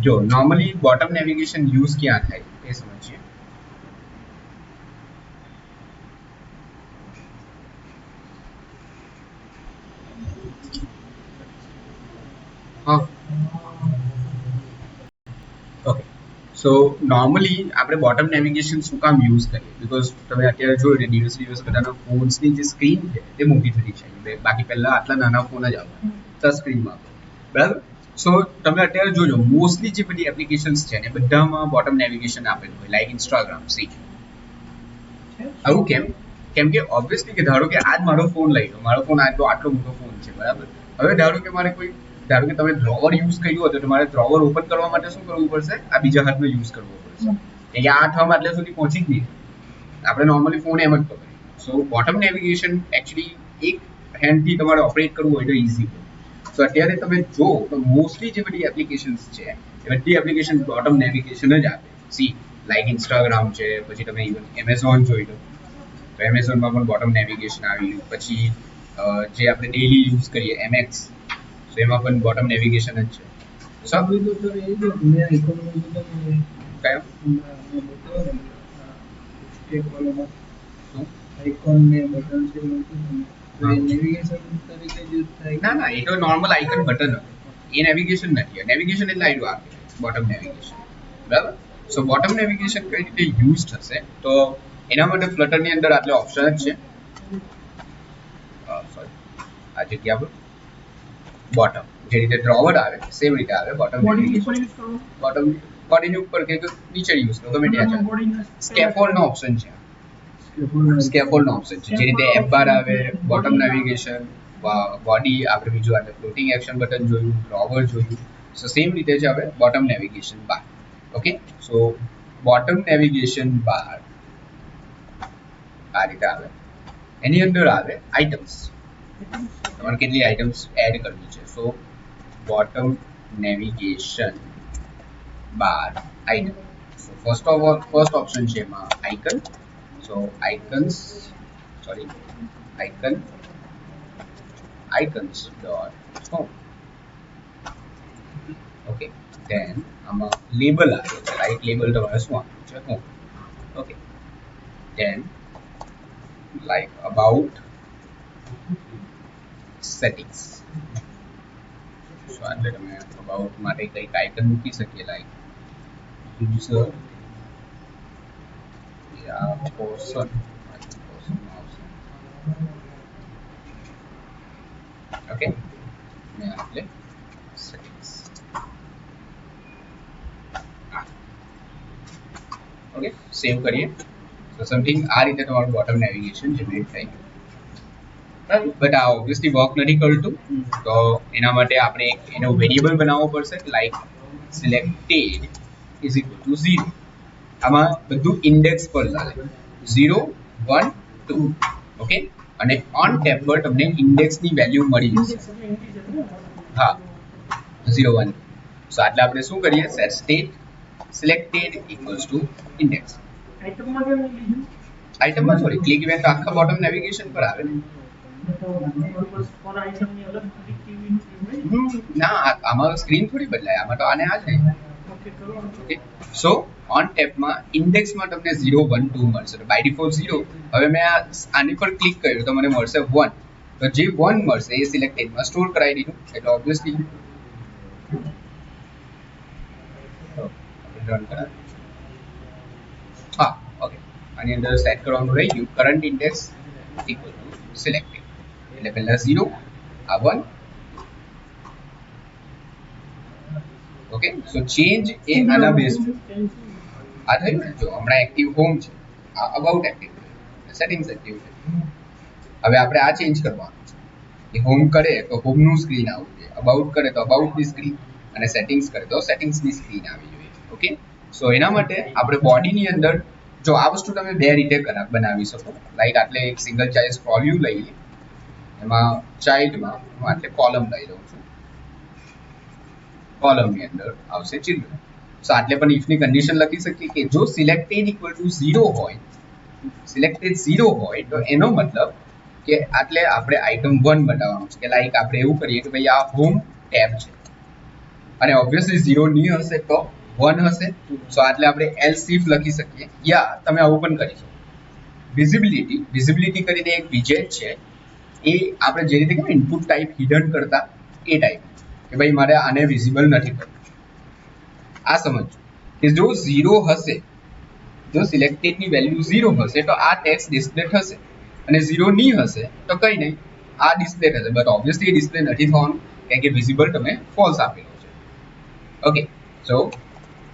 જો normally bottom navigation use ક્યાં થાય એ સમજીએ. હા ઓકે, સો નોર્મલી આપણે બોટમ નેવિગેશન શું કામ યુઝ કરીએ, બીકોઝ તમે અત્યારે જોયું ને દિવસ બધાના ફોન્સની જે સ્ક્રીન છે તે મોટી થતી છે. બાકી પહેલા આટલા નાના ફોન જ આવતા ટચ સ્ક્રીનમાં, બરાબર. સો તમે અત્યારે જોજો મોસ્ટલી જે બધી એપ્લિકેશન્સ છે ને બધામાં બોટમ નેવિગેશન આપેલું હોય, લાઈક ઇન્સ્ટાગ્રામ. સી આવું કેમ કે ઓબ્વિયસલી કે ધારો કે આજ મારો ફોન લઈ લો, મારો ફોન આટલો મોટો ફોન છે, બરાબર. હવે ધારો કે તમે ડ્રોવર યુઝ કર્યું હોય તો તમારે ડ્રોવર ઓપન કરવા માટે શું કરવું પડશે, આ બીજા હાથનો યુઝ કરવો પડશે, કે આ થમ આટલે સુધી પહોંચી જ નહીં. આપણે નોર્મલી ફોન એમ જ પકડીએ. સો બોટમ નેવિગેશન એકચ્યુઅલી એક હેન્ડથી તમારે ઓપરેટ કરવું હોય તો ઇઝી હોય. સો અત્યારે તમે જો તો મોસ્ટલી જે બધી એપ્લિકેશન્સ છે એ બધી એપ્લિકેશન બોટમ નેવિગેશન જ આપે. સી લાઈક ઇન્સ્ટાગ્રામ છે, પછી તમે ઇવન એમેઝોન જોઈ લો તો એમેઝોનમાં પણ બોટમ નેવિગેશન આવી ગયું. પછી જે આપણે ડેલી યુઝ કરીએ એમએક્સ, સો એમાં પણ બોટમ નેવિગેશન જ છે. સબ કયો ના ના, એ તો નોર્મલ આઇકન બટન હતું, એ નેવિગેશન નથી. નેવિગેશન એટલે આવ્યું આપે બોટમ નેવિગેશન, બરાબર. સો બોટમ નેવિગેશન કઈ રીતે યુઝ થશે તો એના માટે ફ્લટરની અંદર આટલે ઓપ્શન જ છે. સોરી, આ જગ્યા પર બોટમ જે રીતે ડ્રોવર આવે સેમ રીતે આવે બોટમ નેવિગેશન. બોટમ બોડીની ઉપર કે નીચે યુઝ કરો ગમે ત્યાં ચાલે. સ્કેફોલ્ડનો ઓપ્શન છે, સ્કેફોલ્ડનો ઓપ્શન છે. જે રીતે એપ બાર આવે બોટમ નેવિગેશન, બોડી આપણે બીજું આપણે ફ્લોટિંગ એક્શન બટન જોયું, ડ્રોવર જોયું. સો સેમ રીતે જ હવે બોટમ નેવિગેશન બાર. ઓકે, સો બોટમ નેવિગેશન બાર આ રીતે આવે. એની અંદર આવે આઇટમ્સ, તમારે કેટલી આઇટમ્સ એડ કરવી છે. So bottom navigation bar item. So first option છે એમાં icon. So icons dot home. Okay, then આમાં લેબલ આવે છે, રાઈટ લેબલ તમારે શું આપવું છે home. Okay, then like about settings. So આટલે તમે about માટે કંઈક આઇકન મૂકી શકીએ, લાઈક યુઝર યા પર્સન. ઓકે, ને આટલે settings. ઓકે, સેવ કરીએ. તો સમથિંગ આ રીતે તમારું બોટમ નેવિગેશન જનરેટ થાય. બટ આ ઓબ્વિયસલી વર્ક નથી કરતું, તો એના માટે આપણે એનો વેરિયેબલ બનાવવો પડશે, like selected is equal to 0. આમાં બધું ઇન્ડેક્સ પર ચાલે, 0 1 2. ઓકે, અને ઓન ટેપ પર તમને ઇન્ડેક્સની વેલ્યુ મળી જશે. હા, 0 1. સો આટલે આપણે શું કરીએ, set state selected equals to index. આઇટમમાં સોરી ક્લિક ઇવેન્ટ આખા બોટમ નેવિગેશન પર આવે. ના, આમાં સ્ક્રીન થોડી બદલાય, આમાં તો આને આ જ રહે. ઓકે, સો ઓન ટેપમાં ઇન્ડેક્સમાં તમને 0 1 2 મળશે. તો બાય ડિફોલ્ટ 0. હવે મેં આની પર ક્લિક કર્યું તો મને મળશે 1. તો જે 1 મળશે એ સિલેક્ટેડમાં સ્ટોર કરાવી દીધું, એટલે ઓબ્વિયસલી રન કરાવી. હા, ઓકે, આની અંદર સેટ કરવાનું રહી ગયું current index equal to selected. એટલે પહેલા 0 આ 1. ઓકે, સો ચેન્જ એ આના બેઝ આ થયું ને. જો હમણાં એક્ટિવ હોમ છે, આ અબાઉટ એક્ટિવ છે, સેટિંગ્સ એક્ટિવ છે. હવે આપણે આ ચેન્જ કરવાનું છે કે હોમ કરે તો હોમનું સ્ક્રીન આવવું જોઈએ, અબાઉટ કરે તો અબાઉટની સ્ક્રીન, અને સેટિંગ્સ કરે તો સેટિંગ્સની સ્ક્રીન આવી જોઈએ. ઓકે, સો એના માટે આપણે બોડીની અંદર જો આ વસ્તુ તમે બે રીતે બનાવી શકો. લાઈક આટલે એક સિંગલ ચાઇલ્ડ સ્ક્રોલ વ્યૂ લઈએ, એમાં ચાઇલ્ડમાં હું આટલે કોલમ લઈ લઉં છું. કોલમની અંદર આવશે ચિલ્ડ્રન. સો આટલે પણ ઇફની કન્ડિશન લખી શકીએ કે જો સિલેક્ટેડ ઇક્વલ ટુ 0 હોય, સિલેક્ટેડ 0 હોય તો એનો મતલબ કે આટલે આપણે આઇટમ 1 બતાવવાનું છે. કે લાઈક આપણે એવું કરીએ કે ભાઈ આ હોમ ટેબ છે, અને ઓબ્વિયસલી 0 નહીં હશે તો 1 હશે. સો એટલે આપણે એલ્સ ઇફ લખી શકીએ, યા તમે આવું પણ કરી શકો. વિઝિબિલિટી કરીને એક વિજેટ છે, એ આપણે જે રીતે કે ઇનપુટ ટાઈપ હિડન કરતા એ ટાઈપ કે ભાઈ મારે આને વિઝિબલ નથી કરવું. આ સમજો કે જો 0 હશે, જો સિલેક્ટેડની વેલ્યુ 0 હશે તો આ ટેક્સ્ટ ડિસ્પ્લે થશે, અને 0 નહીં હશે તો કંઈ નહીં, આ ડિસ્પ્લે થશે. બટ ઓબ્વિયસલી ડિસ્પ્લે નથી થવાનું કારણ કે વિઝિબલ તમે ફોલ્સ આપેલો છે. ઓકે, સો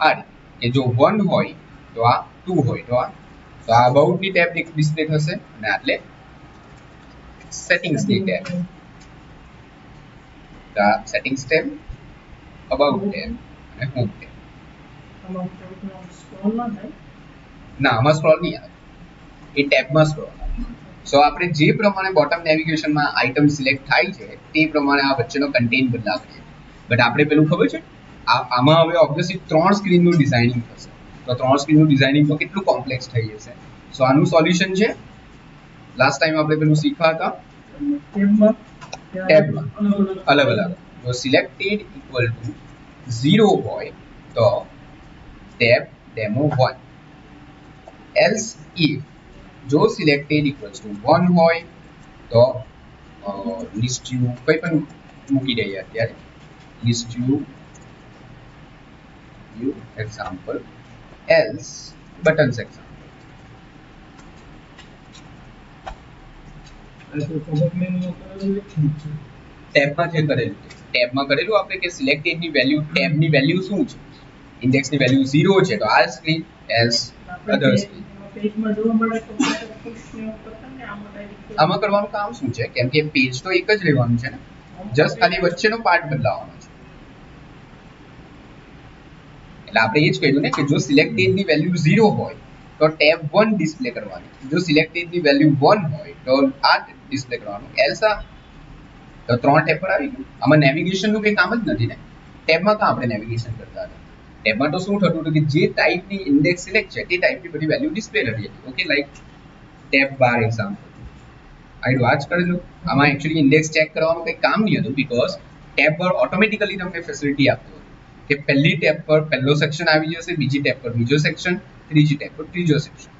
આ રીતે કે જો 1 હોય તો આ 2 હોય તો આ અબાઉટની ટેબ ડિસ્પ્લે થશે, અને આટલે સેટિંગ્સની tab, settings tab, about tab અને હોમ ટેબ. ના, આમાં સ્ક્રોલ નહીં આવે, એ ટેબમાં સ્ક્રોલ આવે. સો આપણે જે પ્રમાણે બોટમ નેવિગેશનમાં આઇટમ સિલેક્ટ થાય છે તે પ્રમાણે આ વચ્ચેનો કન્ટેન્ટ બદલાવ છે. બટ આપણે પેલું ખબર છે, આમાં હવે ઓબ્વિયસલી 3 સ્ક્રીનનું ડિઝાઇનિંગ થશે, તો 3 સ્ક્રીનનું ડિઝાઇનિંગ તો કેટલું કોમ્પ્લેક્સ થઈ જશે. સો આનું સોલ્યુશન છે, લાસ્ટ ટાઈમ આપણે પેલું શીખ્યા હતા ટેબમાં અલગ અલગ. જો સિલેક્ટેડ ઇક્વલ ટુ 0 હોય તો ટેબ ડેમો 1, એલ્સ ઇફ જો સિલેક્ટેડ ઇક્વલ્સ ટુ 1 હોય તો લિસ્ટ યુ કંઈ પણ મૂકી દઈએ અત્યારે, list view example, else buttons example. ટેબમાં જે કરેલું, ટેબમાં કરેલું આપણે કે સિલેક્ટેડની વેલ્યુ, ટેબની વેલ્યુ શું છે, ઇન્ડેક્સની વેલ્યુ 0 છે તો આ સ્ક્રીન, એલ્સ અધર સ્ક્રીન. આમાં કરવાનું કામ શું છે, કેમ કે પેજ તો એક જ રહેવાનું છે ને, જસ્ટ ખાલી વચ્ચેનો પાર્ટ બદલાવાનો છે. એટલે આપણે એ જ કહ્યું ને કે જો સિલેક્ટેડની વેલ્યુ 0 હોય તો ટેબ 1 ડિસ્પ્લે કરવાની, જો સિલેક્ટેડની વેલ્યુ 1 હોય તો આ ડિસ્પ્લે કરવાનું, એલ્સ આ. તો 3 ટેબ પર આવી ગયું. આમાં નેવિગેશનનું કંઈ કામ જ નથી ને, ટેબમાં તો આપણે નેવિગેશન કરતા હતા. ટેબમાં તો શું થતું હતું કે જે ટાઈપની ઇન્ડેક્સ સિલેક્ટ છે તે ટાઈપની બધી વેલ્યુ ડિસ્પ્લે થતી હતી. ઓકે, લાઈક ટેબ બાર એક્ઝામ્પલ આઈ વાત કરેલું. આમાં એકચ્યુઅલી ઇન્ડેક્સ ચેક કરવાનું કંઈ કામ નહીં હતું, બીકોઝ ટેબ પર ઓટોમેટિકલી તમને ફેસિલિટી આપતું હતું કે પહેલી ટેબ પર પહેલો સેક્શન આવી જશે, બીજી ટેબ પર બીજો સેક્શન, ત્રીજી ટેબ પર ત્રીજો સેક્શન.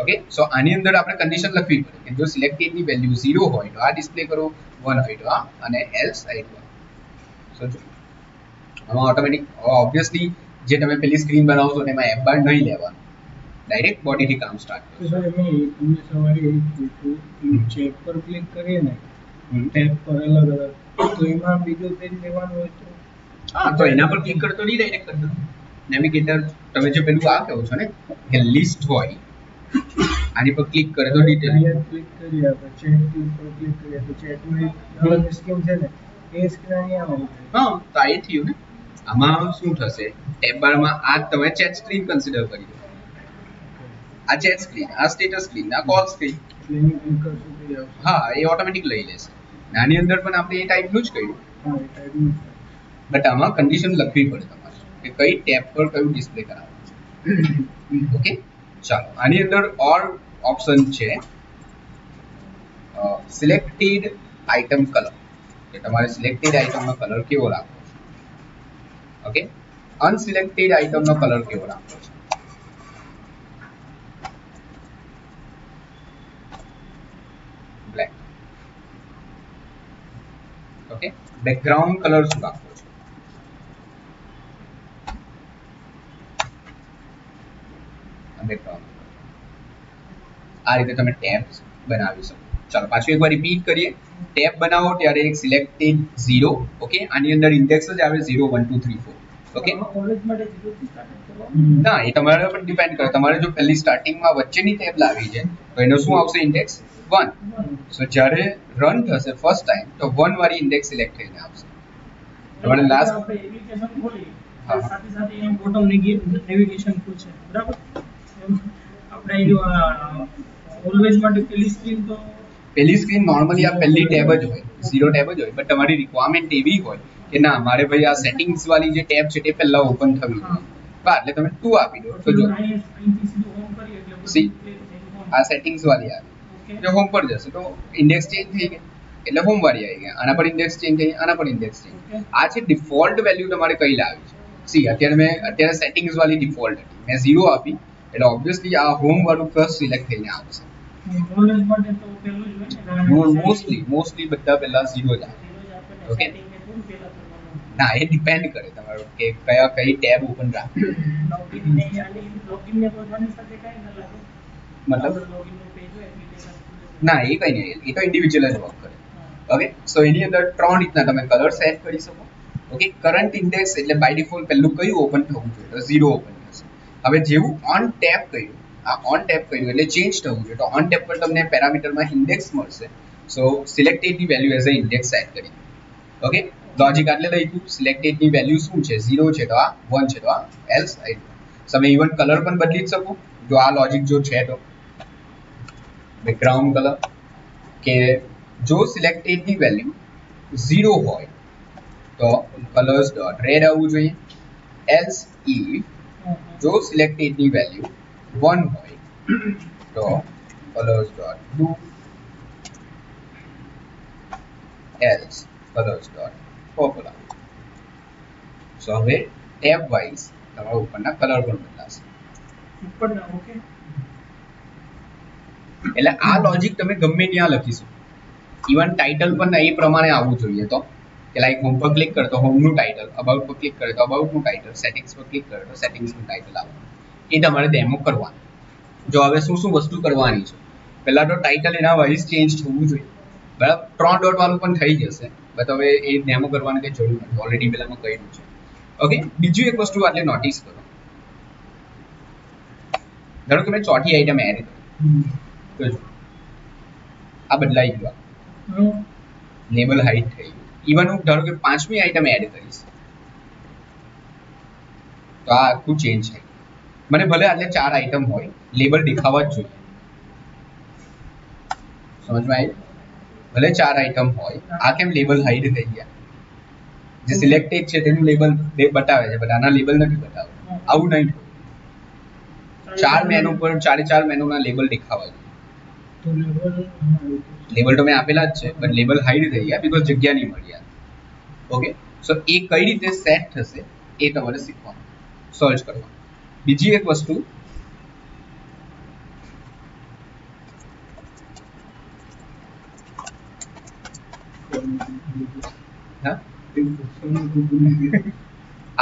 ઓકે, સો આની અંદર આપણે કન્ડિશન લખવી પડે કે જો સિલેક્ટેડની વેલ્યુ 0 હોય તો આ ડિસ્પ્લે કરો, 1 હોય તો આ, અને એલ્સ આઈ તો. સો જો આમાં ઓટોમેટિક ઓબ્વિયસલી જે તમે પેલી સ્ક્રીન બનાવશો એમાં એપ બાર નહીં લેવાનું, ડાયરેક્ટ બોડીથી કામ સ્ટાર્ટ કરો. સર અમે તમને સવારે એ પૂછ્યું ચેક પર ક્લિક કરીએ ને ટેબ પર અલગ અલગ, તો એમાં બીજું પેજ લેવાનું હોય તો હા, તો એના પર ક્લિક કરતો નહીં, ડાયરેક્ટ કરતો નેવિગેટર. તમે જે પેલું આ કહો છો ને કે લિસ્ટ હોય, આની પર ક્લિક કરે તો ડિટેલ ક્લિક કરીએ આપણે ચેટ પર ક્લિક કરીએ તો ચેટમાં અલગ સ્કીમ છે ને એ સ્ક્રીન અહીંયા આવે. હા, તો આ થયું ને. આમાં શું થશે, ટેબ બારમાં આ તમે ચેટ સ્ક્રીન કન્સિડર કરી દો, આ ચેટ સ્ક્રીન, આ સ્ટેટસ સ્ક્રીન, આ કોલ સ્ક્રીન. હા, એ ઓટોમેટિક લઈ લેશે. આની અંદર પણ આપણે એ ટાઈપનું જ કર્યું, બટ આમાં કન્ડિશન લખવી પડે તમારે કે કઈ ટેબ પર કયું ડિસ્પ્લે કરાવવાનું છે. ઓકે, ચાલો આની અંદર ઓર ઓપ્શન છે સિલેક્ટેડ આઇટમ કલર, કે તમારે સિલેક્ટેડ આઇટમનો કલર કેવો રાખવો છે. ઓકે, અનસિલેક્ટેડ આઇટમનો કલર કેવો રાખવો છે. બ્લેક. ઓકે, બેકગ્રાઉન્ડ કલર શું રાખવો છે. બેકગ્રાઉન્ડ આ રીતે તમે ટેબ્સ બનાવી શકો. ચાલો પાછું એકવાર રિપીટ કરીએ. ટેબ બનાવો ત્યારે એક સિલેક્ટેડ 0, ઓકે, આની અંદર ઇન્ડેક્સ જ આવે 0 1 2 3 4. ઓકે, ના, એ તમારા પર ડિપેન્ડ કરે. તમારે જો પહેલી સ્ટાર્ટિંગમાં વચ્ચેની ટેબ લાવી છે તો એનો શું આવશે, ઇન્ડેક્સ 1. સો જ્યારે રન થશે ફર્સ્ટ ટાઈમ તો 1 વાળી ઇન્ડેક્સ સિલેક્ટ થઈને આવશે. તમારે લાસ્ટ એપ્લિકેશન ખોલી સાથે સાથે એમ બોટમ નેવિગેશન ખુલશે, બરાબર. આપણે જો ઓલવેઝ માટે પેલી સ્ક્રીન નોર્મલી આ પહેલી ટેબ જ હોય, 0 ટેબ જ હોય, બટ તમારી રિક્વાયરમેન્ટ એવી હોય કે ના મારે ભાઈ આ સેટિંગ્સ વાળી જે ટેબ છે તે પહેલા ઓપન થવી જોઈએ, એટલે તમે 2 આપી દો. તો જો સી આ સેટિંગ્સ વાળી આવી, જો હોમ પર જશે તો ઇન્ડેક્સ ચેન્જ થઈ ગઈ. એટલે હોમ વાળી આવી ગયા, આના પર ઇન્ડેક્સ ચેન્જ થઈ, આના પર ઇન્ડેક્સ ચેન્જ. આ છે ડિફોલ્ટ વેલ્યુ તમારે કઈ લાવી છે. સી અત્યારે સેટિંગ્સ વાળી ડિફોલ્ટ હતી, મેં 0 આપી એટલે ઓબ્વિયસલી આ હોમ વાળું ફર્સ્ટ સિલેક્ટ થઈને આવશે. મોસ્ટલી બધા પહેલા 0 જ આવે. ઓકે, ના એ ડિપેન્ડ કરે તમારું કે કઈ ટેબ ઓપન રાખવી. મતલબ ના એ કઈ નહીં, એ તો ઇન્ડિવિજ્યુઅલ જ વર્ક કરે. ઓકે, સો એની અંદર 3 રીતના તમે કલર સેટ કરી શકો. ઓકે, કરંટ ઇન્ડેક્સ એટલે બાય ડિફોલ્ટ પહેલું કયું ઓપન થવું જોઈએ, તો 0 ઓપન થશે. હવે જેવું ઓન ટેપ કર્યું, આ ઓન ટેપ કર્યું એટલે ચેન્જ થવું જોઈએ, તો ઓન ટેપ પર તમને પેરામીટરમાં ઇન્ડેક્સ મળશે. સો સિલેક્ટેડની value as a index set કરી. ઓકે, લોજિક આટલે લખ્યું, સિલેક્ટેડની વેલ્યુ શું છે, 0 છે તો આ 1 છે તો આ એલ્સ આવી. તમે ઇવન કલર પણ બદલી શકો જો આ લોજિક જો છે તો. બેકગ્રાઉન્ડ કલર કે જો સિલેક્ટેડની વેલ્યુ 0 હોય તો કલર્સ ડોટ રેડ આવવું જોઈએ. એલ્સ ઇફ જો સિલેક્ટેડની વેલ્યુ 1 હોય તો colours dot blue. Else colours dot purple આવવું. સો હવે ટેબ વાઇઝ તમારા ઉપરના કલર પણ બદલાશે. એટલે આ લોજિક તમે ગમે ત્યાં લખી શકો. ઇવન ટાઇટલ પણ એ પ્રમાણે આવવું જોઈએ. તો કે લાઈક હોમ પર ક્લિક કરે તો હોમનું ટાઇટલ, અબાઉટ પર ક્લિક કરે તો અબાઉટનું ટાઇટલ, સેટિંગ્સ પર ક્લિક કરે તો સેટિંગ્સનું ટાઇટલ આવે. એ તમારે ડેમો કરવાનું. જો હવે શું શું વસ્તુ કરવાની છે, પહેલાં તો ટાઇટલ એના વાઇઝ ચેન્જ થવું જોઈએ. બરાબર, 3 ડોટ વાળું પણ થઈ જશે, બટ હવે એ ડેમો કરવાની કંઈ જરૂર નથી, ઓલરેડી પહેલાંમાં કર્યું છે. ઓકે, બીજું એક વસ્તુ આટલે નોટિસ કરો. ધારો કે મેં ચોથી આઈટમ એડ કરી, આ બદલાઈ ગયું, લેબલ હાઈટ થઈ ગયું. ઇવન હું ધારો કે 5મી આઈટમ એડ કરીશ તો આ આખું ચેન્જ થાય. મને ભલે આટલે 4 આઈટમ હોય, લેબલ દેખાવા જ જોઈએ. સમજમાં આવી? ભલે 4 આઈટમ હોય, આ કેમ લેબલ હાઈડ થઈ ગયા? જે સિલેક્ટેડ છે તેનું લેબલ બતાવે છે, બટ આના લેબલ નથી બતાવતું. આવું નહીં થયું. 4 મેનુ પર 4 મેનુના લેબલ દેખાવા જોઈએ. લેબલ તો મેં આપેલા જ છે, બટ લેબલ હાઈડ થઈ ગયા બીકોઝ જગ્યા નહીં મળી. ઓકે, સો એ કઈ રીતે સેટ થશે એ તમારે શીખવાનું, સર્ચ કરવાનું. બીજી એક વસ્તુ, હા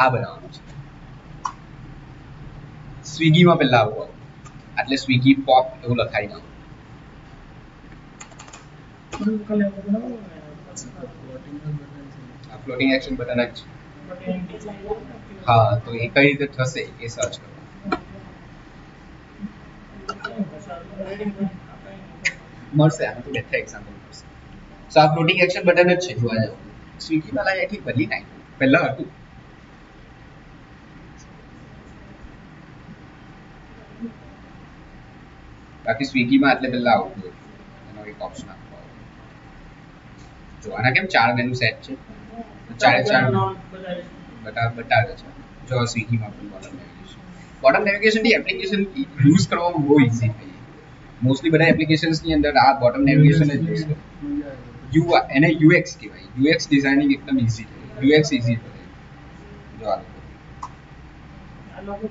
આ બનાવવાનું છે. સ્વિગીમાં પહેલા આવું એટલે સ્વિગી પોપ એવું લખાઈ નાખો. ફ્લોટિંગ એક્શન બટન જ છે. હા, તો એ કઈ રીતે થશે એ સર્ચ કરો. મળશે, આમાં તો બેઠા એક્ઝામ્પલ મળશે. સો આ ફ્લોટિંગ એક્શન બટન જ છે. જોવા જાવ સ્વિગી વાળા એથી બદલી નાખ્યું, પહેલા હતું. બાકી સ્વિગીમાં એટલે પહેલા આવું હતું, એનો એક ઓપ્શન આપવો. જો આના કેમ 4 મેનુ સેટ છે, 4 બતાવે છે. જો સ્વિગીમાં પણ બોટમ નેવિગેશન થી એપ્લિકેશન યુઝ કરવામાં બહુ ઇઝી થઈ. મોસ્ટલી બધા એપ્લિકેશન્સની અંદર આ બોટમ નેવિગેશન જ યુઝ કરે. એને યુએક્સ કહેવાય. યુએક્સ ડિઝાઇનિંગ એકદમ ઇઝી થઈ. યુએક્સ ઇઝી થઈ. જો આ લોકો